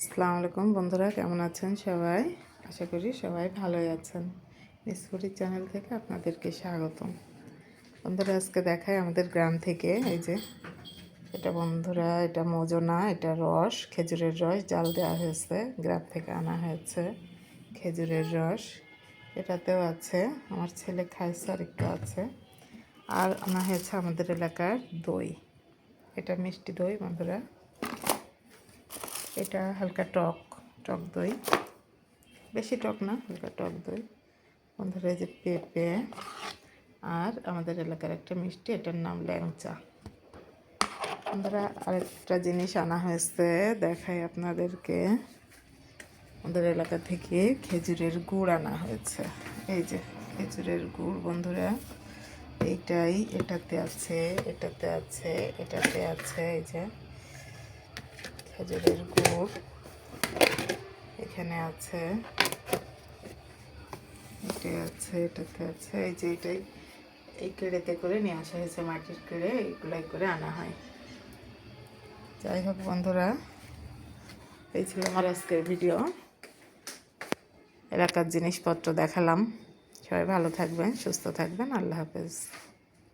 আসসালামু আলাইকুম বন্ধুরা, কেমন আছেন সবাই? আশা করি সবাই ভালোই আছেন। মিসফুরি চ্যানেল থেকে আপনাদেরকে স্বাগতম। বন্ধুরা, আজকে দেখায় আমাদের গ্রাম থেকে এই যে এটা বন্ধুরা, এটা মজনা, এটা রস, খেজুরের রস জাল দেওয়া হয়েছে, গ্রাম থেকে আনা হয়েছে খেজুরের রস। এটাতেও আছে, আমার ছেলে খাইছে আর একটু আছে। আর আনা হয়েছে আমাদের এলাকার দই, এটা মিষ্টি দই বন্ধুরা। এটা হালকা টক টক দই, বেশি টক না, হালকা টক দই বন্ধুরা। এই যে পেঁপে আর আমাদের এলাকার একটা মিষ্টি, এটার নাম ল্যাংচা বন্ধুরা। আরেকটা জিনিস আনা হয়েছে, দেখাই আপনাদেরকে। আমাদের এলাকা থেকে খেজুরের গুড় আনা হয়েছে। এই যে খেজুরের গুড় বন্ধুরা, এইটাই এটাতে আছে, এটাতে আছে, এটাতে আছে। এই যে খেজুরের গুড় এখানে আছে, এটাই আছে, এটাতে আছে। এই যে এটাই এই কেড়েতে করে নিয়ে আসা হয়েছে, মাটির কেড়ে এইগুলাই করে আনা হয়। যাই হোক বন্ধুরা, এই ছিল আমার আজকের ভিডিও। এলাকার জিনিসপত্র দেখালাম। সবাই ভালো থাকবেন, সুস্থ থাকবেন। আল্লাহ হাফেজ।